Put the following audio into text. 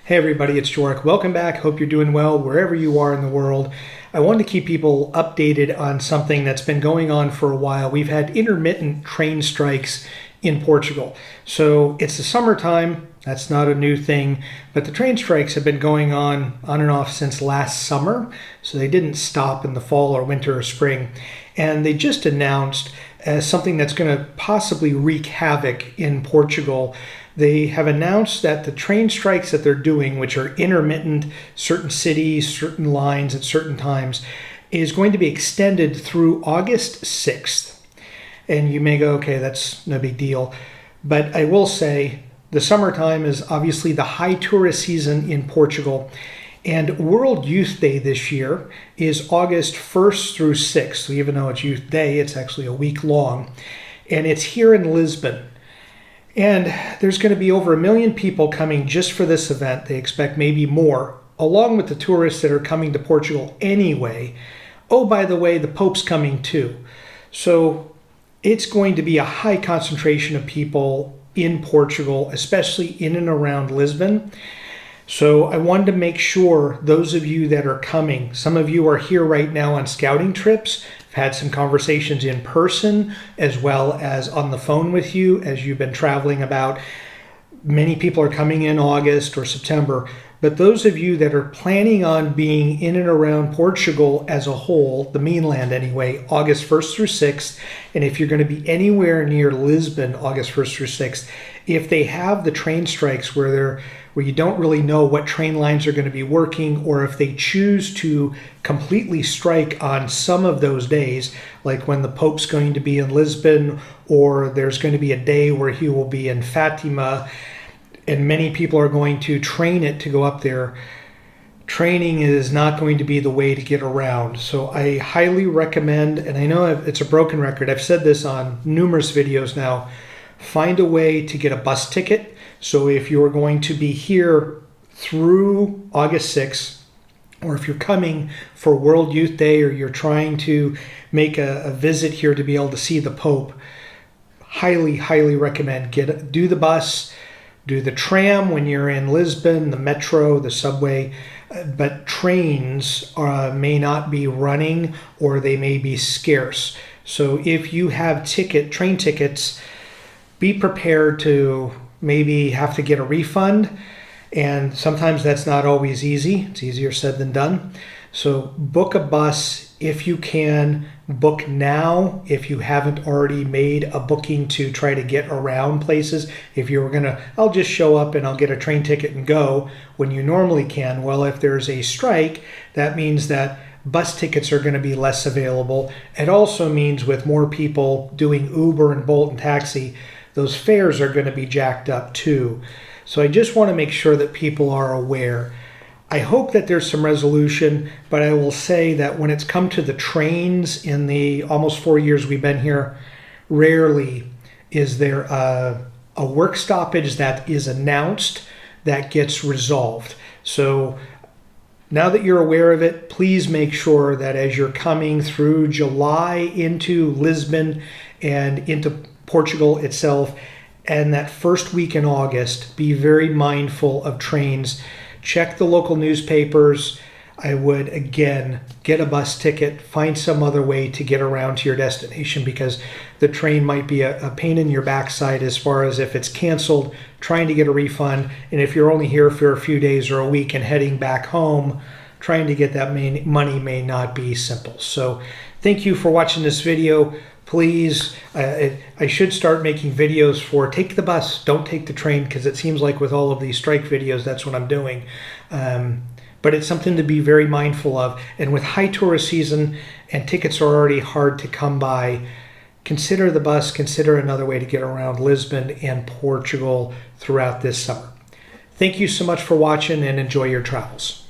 Hey everybody, it's Jorik. Welcome back. Hope you're doing well wherever you are in the world. I wanted to keep people updated on something that's been going on for a while. We've had intermittent train strikes in Portugal. So it's the summertime. That's not a new thing, but the train strikes have been going on and off since last summer. So they didn't stop in the fall or winter or spring. And they just announced something that's going to possibly wreak havoc in Portugal. They have announced that the train strikes that they're doing, which are intermittent, certain cities, certain lines at certain times, is going to be extended through August 6th. And you may go, okay, that's no big deal. But I will say the summertime is obviously the high tourist season in Portugal. And World Youth Day this year is August 1st through 6th. So even though it's Youth Day, it's actually a week long. And it's here in Lisbon. And there's going to be over 1 million people coming just for this event. They expect maybe more, along with the tourists that are coming to Portugal anyway. Oh, by the way, the Pope's coming too. So it's going to be a high concentration of people in Portugal, especially in and around Lisbon. So I wanted to make sure those of you that are coming, some of you are here right now on scouting trips. I've had some conversations in person as well as on the phone with you as you've been traveling about. Many people are coming in August or September, but those of you that are planning on being in and around Portugal as a whole, the mainland anyway, August 1st through 6th, and if you're going to be anywhere near Lisbon, August 1st through 6th, if they have the train strikes where you don't really know what train lines are going to be working, or if they choose to completely strike on some of those days, like when the Pope's going to be in Lisbon, or there's going to be a day where he will be in Fatima, and many people are going to train it to go up there. Training is not going to be the way to get around. So I highly recommend, and I know it's a broken record, I've said this on numerous videos now, find a way to get a bus ticket. So if you're going to be here through August 6th, or if you're coming for World Youth Day, or you're trying to make a visit here to be able to see the Pope, highly recommend do the bus, do the tram when you're in Lisbon, the metro, the subway, but trains may not be running, or they may be scarce. So if you have train tickets, be prepared to maybe have to get a refund, and sometimes that's not always easy. It's easier said than done. So book a bus if you can. Book now if you haven't already made a booking to try to get around places. If you were gonna, I'll just show up and I'll get a train ticket and go when you normally can. Well, if there's a strike, that means that bus tickets are going to be less available. It also means with more people doing Uber and Bolt and taxi, those fares are going to be jacked up too. So I just want to make sure that people are aware. I hope that there's some resolution, but I will say that when it's come to the trains in the almost 4 years we've been here, rarely is there a work stoppage that is announced that gets resolved. So now that you're aware of it, please make sure that as you're coming through July into Lisbon and into Portugal itself, and that first week in August, be very mindful of trains. Check the local newspapers. I would, again, get a bus ticket, find some other way to get around to your destination, because the train might be a pain in your backside as far as if it's canceled, trying to get a refund, and if you're only here for a few days or a week and heading back home, trying to get that money may not be simple. So thank you for watching this video. Please, I should start making videos for take the bus, don't take the train, because it seems like with all of these strike videos, that's what I'm doing. But it's something to be very mindful of. And with high tourist season and tickets are already hard to come by, consider the bus, consider another way to get around Lisbon and Portugal throughout this summer. Thank you so much for watching, and enjoy your travels.